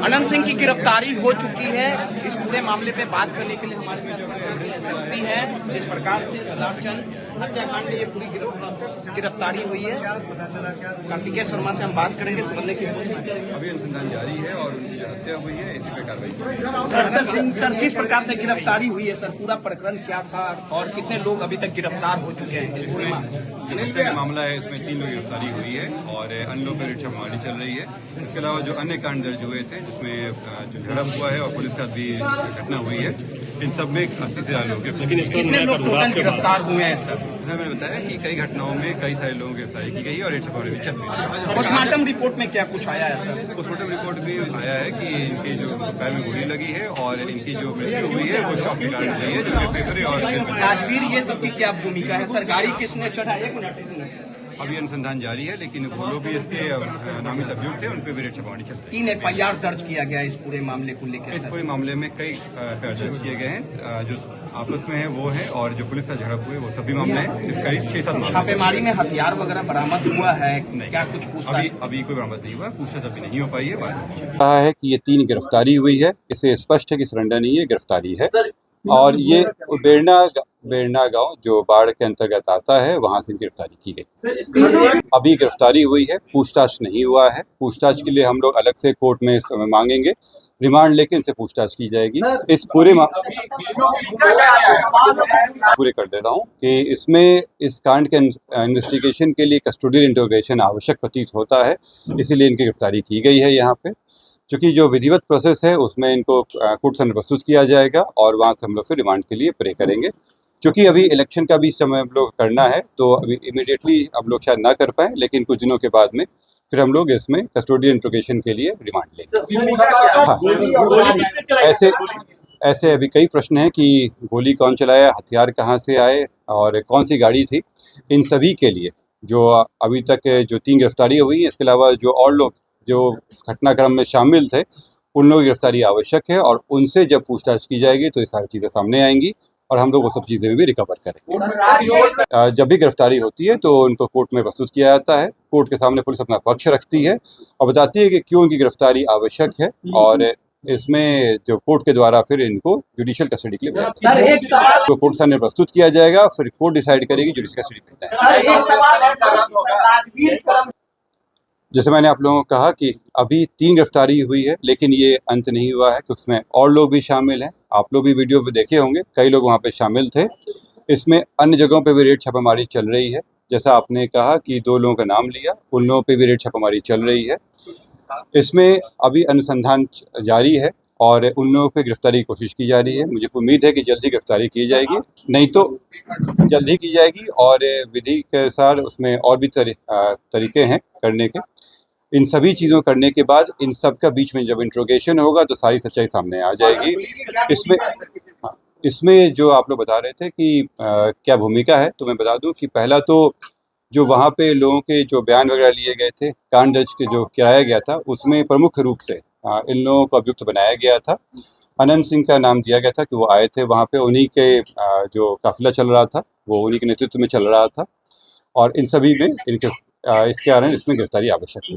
अनंत सिंह की गिरफ्तारी हो चुकी है। इस पूरे मामले पे बात करने के लिए हमारे साथ एसएसपी हैं। जिस प्रकार से प्रतापचंद हत्याकांड में ये पूरी गिरफ्तारी हुई है, कार्तिकेय शर्मा से हम बात करेंगे, समझने की कोशिश करेंगे। अभी अनुसंधान जारी है और उनकी जो हत्या हुई है इसी पे कार्रवाई। सर किस प्रकार से गिरफ्तारी हुई है सर? पूरा प्रकरण क्या था और कितने लोग अभी तक गिरफ्तार हो चुके हैं इस पूरे मामले? हत्या का मामला है, इसमें 3 लोग गिरफ्तारी हुई है और अन्य लोगों पर छापेमारी चल रही है। इसके अलावा जो अन्य कांड दर्ज हुए थे जिसमें जो झड़प हुआ है और पुलिस का भी घटना हुई है, इन सब में 80 से ज्यादा लोग कितने लोग टोटल गिरफ्तार हुए हैं सर? मैंने बताया कि कई घटनाओं में कई सारे लोगों की गिरफ्तारी की गई है और रेड छापेमारी भी चल रही है। पोस्टमार्टम रिपोर्ट में क्या कुछ आया है सर? पोस्टमार्टम रिपोर्ट भी आया है कि इनकी जो पैर में गोली लगी है और इनकी जो मृत्यु हुई है वो शॉक के कारण हुई है, जो फेफड़े और राजवीर ये सब की क्या भूमिका है सर? गाड़ी किसने चढ़ाई? अभी अनुसंधान जारी है, लेकिन वो लोग भी इसके नामित अभियुक्त थे, उन पर भी रेड छापेमारी चल रही है। 3 FIR दर्ज किया गया इस पूरे मामले को लेकर। इस पूरे मामले में कई FIR दर्ज किए गए हैं, जो आपस में है वो है, और जो पुलिस का झड़प हुए वो सभी मामले हैं। करीब 6-7 मामले। छापेमारी में हथियार वगैरह बरामद हुआ है? नहीं, क्या कुछ अभी कोई बरामद नहीं हुआ, पूछताछ अभी नहीं हो पाई है। कहा है कि ये 3 गिरफ्तारी हुई है, इससे स्पष्ट है कि सरेंडर नहीं है, गिरफ्तारी है। और ये बेरना गांव जो बाढ़ के अंतर्गत आता है, वहां से गिरफ्तारी की गई। अभी गिरफ्तारी हुई है, पूछताछ नहीं हुआ है। पूछताछ के लिए हम लोग अलग से कोर्ट में समय मांगेंगे, रिमांड लेके इनसे पूछताछ की जाएगी। इस पूरे पूरे कर दे रहा हूँ कि इसमें इस कांड के इन्वेस्टिगेशन के लिए कस्टोडियल इंटरोगेशन आवश्यक प्रतीत होता है, इसीलिए इनकी गिरफ्तारी की गई है यहाँ पे। क्योंकि जो विधिवत प्रोसेस है उसमें इनको कोर्ट से प्रस्तुत किया जाएगा और वहाँ से हम लोग फिर रिमांड के लिए प्रे करेंगे। क्योंकि अभी इलेक्शन का भी समय हम लोग करना है, तो अभी इमीडिएटली हम लोग शायद ना कर पाए, लेकिन कुछ दिनों के बाद में फिर हम लोग इसमें कस्टोडियल इंट्रोगेशन के लिए रिमांड लेंगे। ऐसे अभी कई प्रश्न हैं कि गोली कौन चलाया, हथियार कहाँ से आए और कौन सी गाड़ी थी। इन सभी के लिए जो अभी तक जो 3 गिरफ्तारियाँ हुई हैं, इसके अलावा जो और लोग जो घटनाक्रम में शामिल थे, उन लोगों की गिरफ्तारी आवश्यक है और उनसे जब पूछताछ की जाएगी तो ये सारी चीज़ें सामने आएंगी और हम लोग वो सब चीज़ें भी रिकवर करेंगे। जब भी गिरफ्तारी होती है तो उनको कोर्ट में प्रस्तुत किया जाता है। कोर्ट के सामने पुलिस अपना पक्ष रखती है और बताती है कि क्यों उनकी गिरफ्तारी आवश्यक है, और इसमें जो कोर्ट के द्वारा फिर इनको जुडिशियल कस्टडी के लिए तो कोर्ट सामने प्रस्तुत किया जाएगा, फिर कोर्ट डिसाइड करेगी जुडिशियल कस्टडी मिलता है। जैसे मैंने आप लोगों को कहा कि अभी 3 गिरफ्तारी हुई है, लेकिन ये अंत नहीं हुआ है, क्योंकि उसमें और लोग भी शामिल हैं। आप लोग भी वीडियो पे देखे होंगे, कई लोग वहाँ पे शामिल थे। इसमें अन्य जगहों पे भी रेड छापेमारी चल रही है। जैसा आपने कहा कि 2 लोगों का नाम लिया, उन लोगों पे भी रेड छापेमारी चल रही है। इसमें अभी अनुसंधान जारी है और उन लोगों पे गिरफ्तारी की कोशिश की जा रही है। मुझे उम्मीद है कि जल्दी गिरफ्तारी की जाएगी, नहीं तो जल्दी की जाएगी, और विधि के अनुसार उसमें और भी तरीके हैं करने के। इन सभी चीज़ों करने के बाद इन सब का बीच में जब इंट्रोगेशन होगा तो सारी सच्चाई सामने आ जाएगी। इसमें जो आप लोग बता रहे थे कि क्या भूमिका है, तो मैं बता दूं कि पहला तो जो वहाँ पे लोगों के जो बयान वगैरह लिए गए थे, कांड दर्ज के जो कराया गया था, उसमें प्रमुख रूप से इन लोगों को अभियुक्त बनाया गया था। अनंत सिंह का नाम दिया गया था कि वो आए थे वहाँ पे, उन्हीं के जो काफिला चल रहा था वो उन्हीं के नेतृत्व में चल रहा था, और इन सभी में इनके इसके कारण इसमें गिरफ्तारी आवश्यक है।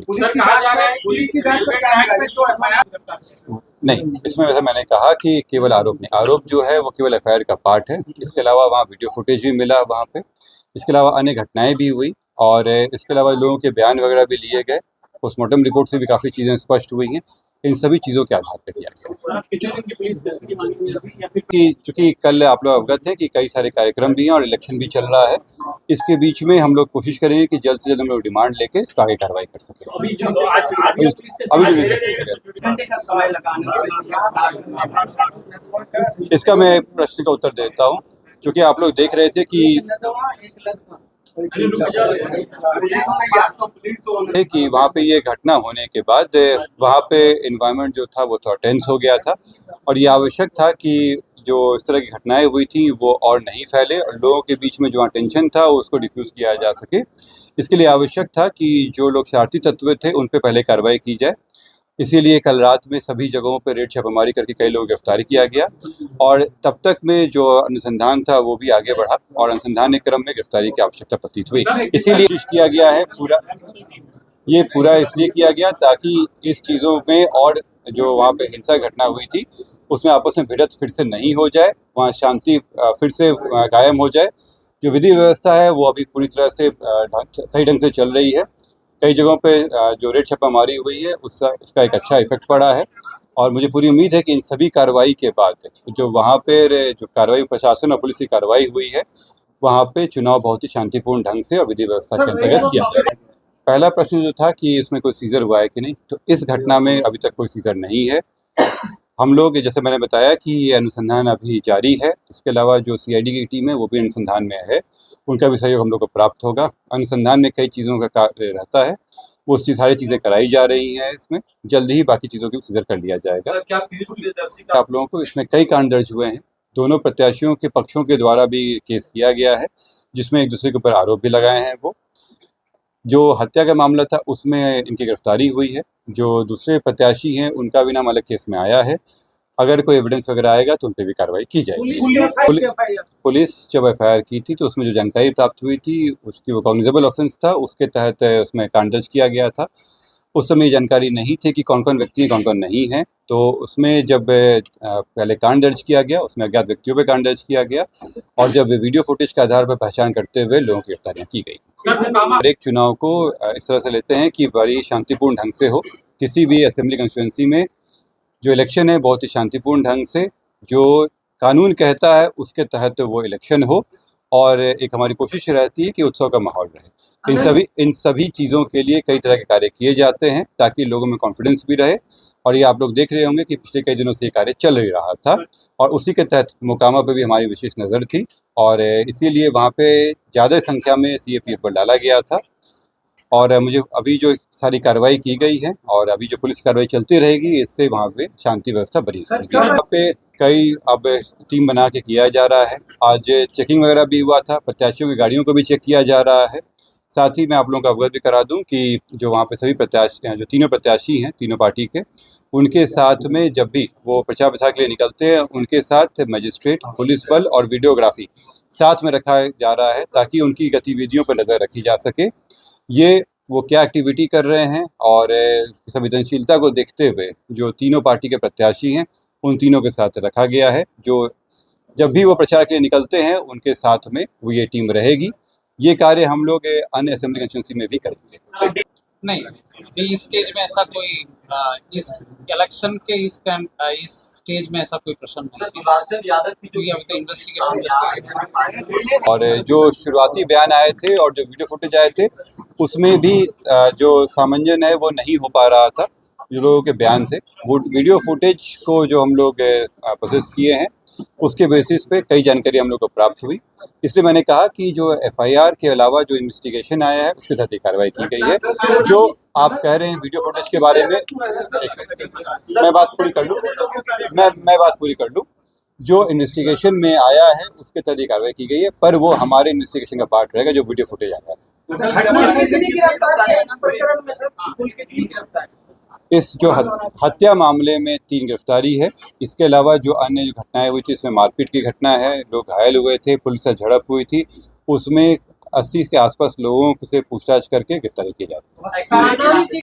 नहीं, इसमें वैसे मैंने कहा कि केवल आरोप नहीं, आरोप जो है वो केवल FIR का पार्ट है। इसके अलावा वहाँ वीडियो फुटेज भी मिला वहाँ पे, इसके अलावा अन्य घटनाएं भी हुई, और इसके अलावा लोगों के बयान वगैरह भी लिए गए। पोस्टमार्टम रिपोर्ट से भी काफ़ी चीज़ें स्पष्ट हुई हैं। इन सभी चीज़ों के आधार पर किया गया कि चूँकि कल आप लोग अवगत हैं कि कई सारे कार्यक्रम भी हैं और इलेक्शन भी चल रहा है। इसके बीच में हम लोग कोशिश करेंगे कि जल्द से जल्द हम लोग डिमांड लेके इस पर आगे कार्रवाई कर सकें। इसका मैं प्रश्न का उत्तर देता हूँ, क्योंकि आप लोग देख रहे थे कि वहाँ पे ये घटना होने के बाद वहाँ पे एनवायरनमेंट जो था वो थोड़ा टेंस हो गया था, और ये आवश्यक था कि जो इस तरह की घटनाएं हुई थी वो और नहीं फैले, और लोगों के बीच में जो टेंशन था उसको डिफ्यूज़ किया जा सके। इसके लिए आवश्यक था कि जो लोग शरारती तत्व थे उन पे पहले कार्रवाई की जाए। इसीलिए कल रात में सभी जगहों पर रेड छापेमारी करके कई लोगों को गिरफ्तार किया गया, और तब तक में जो अनुसंधान था वो भी आगे बढ़ा और अनुसंधान के क्रम में गिरफ्तारी की आवश्यकता प्रतीत हुई। इसीलिए किया गया है पूरा इसलिए किया गया ताकि इस चीज़ों में और जो वहाँ पे हिंसा की घटना हुई थी उसमें आपस में भिड़त फिर से नहीं हो जाए, वहाँ शांति फिर से कायम हो जाए। जो विधि व्यवस्था है वो अभी पूरी तरह से सही ढंग से चल रही है। कई जगहों पे जो रेड छापामारी हुई है उसका एक अच्छा इफेक्ट पड़ा है और मुझे पूरी उम्मीद है कि इन सभी कार्रवाई के बाद जो वहाँ पे जो कार्रवाई प्रशासन और पुलिस की कार्रवाई हुई है वहाँ पे चुनाव बहुत ही शांतिपूर्ण ढंग से और विधि व्यवस्था के अंतर्गत किया गया। पहला प्रश्न जो था कि इसमें कोई सीजर हुआ है कि नहीं, तो इस घटना में अभी तक कोई सीजर नहीं है। हम लोग जैसे मैंने बताया कि ये अनुसंधान अभी जारी है। इसके अलावा जो सीआईडी की टीम है वो भी अनुसंधान में है, उनका भी सहयोग हम लोग को प्राप्त होगा। अनुसंधान में कई चीज़ों का कार्य रहता है, वो सारी चीज़ें कराई जा रही हैं। इसमें जल्दी ही बाकी चीज़ों की सीजर कर लिया जाएगा। क्या पीयूष प्रियदर्शी का आप लोगों को इसमें कई कांड दर्ज हुए हैं, दोनों प्रत्याशियों के पक्षों के द्वारा भी केस किया गया है जिसमें एक दूसरे के ऊपर आरोप भी लगाए हैं। वो जो हत्या का मामला था उसमें इनकी गिरफ्तारी हुई है। जो दूसरे प्रत्याशी हैं उनका भी नाम अलग केस में आया है। अगर कोई एविडेंस वगैरह आएगा तो उन पर भी कार्रवाई की जाएगी। पुलिस जब एफआईआर की थी तो उसमें जो जानकारी प्राप्त हुई थी उसकी वो कॉग्निजेबल ऑफेंस था, उसके तहत उसमें कांड दर्ज किया गया था। उस समय ये जानकारी नहीं थी कि कौन कौन व्यक्ति हैं कौन कौन नहीं हैं, तो उसमें जब पहले कांड दर्ज किया गया उसमें अज्ञात व्यक्तियों पे कांड दर्ज किया गया और जब वीडियो फुटेज के आधार पर पहचान करते हुए लोगों की गिरफ्तारियाँ की गई। हर एक चुनाव को इस तरह से लेते हैं कि बड़ी शांतिपूर्ण ढंग से हो। किसी भी असेंबली कंस्टिट्यूंसी में जो इलेक्शन है बहुत ही शांतिपूर्ण ढंग से, जो कानून कहता है उसके तहत वो इलेक्शन हो और एक हमारी कोशिश रहती है कि उत्सव का माहौल रहे। इन सभी चीज़ों के लिए कई तरह के कार्य किए जाते हैं ताकि लोगों में कॉन्फिडेंस भी रहे। और ये आप लोग देख रहे होंगे कि पिछले कई दिनों से ये कार्य चल ही रहा था और उसी के तहत मोकामा पे भी हमारी विशेष नज़र थी और इसीलिए वहाँ पे ज़्यादा संख्या में सीएपीएफ पर डाला गया था। और मुझे अभी जो सारी कार्रवाई की गई है और अभी जो पुलिस कार्रवाई चलती रहेगी इससे वहाँ पे शांति व्यवस्था बनी रहेगी। यहाँ पे कई अब टीम बना के किया जा रहा है। आज चेकिंग वगैरह भी हुआ था, प्रत्याशियों की गाड़ियों को भी चेक किया जा रहा है। साथ ही मैं आप लोगों को अवगत भी करा दूं कि जो वहाँ पे सभी प्रत्याशी जो तीनों प्रत्याशी हैं तीनों पार्टी के, उनके साथ में जब भी वो प्रचार प्रसार के लिए निकलते हैं उनके साथ मजिस्ट्रेट, पुलिस बल और वीडियोग्राफी साथ में रखा जा रहा है ताकि उनकी गतिविधियों पर नज़र रखी जा सके। ये वो क्या एक्टिविटी कर रहे हैं और संवेदनशीलता को देखते हुए जो तीनों पार्टी के प्रत्याशी हैं उन तीनों के साथ रखा गया है। जो जब भी वो प्रचार के लिए निकलते हैं उनके साथ में वो ये टीम रहेगी। ये कार्य हम लोग अन्य असेंबली कंस्टिट्यूंसी में भी करेंगे। नहीं, अभी इस स्टेज में ऐसा कोई इस इलेक्शन के इस स्टेज में ऐसा कोई प्रश्न नहीं है दुलाचल यादव की क्योंकि अभी तो इन्वेस्टिगेशन और जो शुरुआती बयान आए थे और जो वीडियो फुटेज आए थे उसमें भी जो सामंजन है वो नहीं हो पा रहा था जो लोगों के बयान से। वो वीडियो फुटेज को जो हम लोग प्रोसेस किए हैं उसके बेसिस पे कई जानकारी हम लोग को प्राप्त हुई। इसलिए मैंने कहा कि जो एफआईआर के अलावा जो इन्वेस्टिगेशन आया है उसके तहत कार्रवाई की गई है। जो आप कह रहे हैं वीडियो फुटेज के बारे में, मैं बात पूरी कर लूँ। जो इन्वेस्टिगेशन में आया है उसके तहत कार्रवाई की गई है, पर वो हमारे इन्वेस्टिगेशन का पार्ट रहेगा जो वीडियो फुटेज आया है। इस जो हत्या मामले में 3 गिरफ्तारी है। इसके अलावा जो अन्य जो घटनाएं हुई थी इसमें मारपीट की घटना है, लोग घायल हुए थे, पुलिस से झड़प हुई थी, उसमें 80 के आसपास लोगों से पूछताछ करके गिरफ्तारी की जाती है।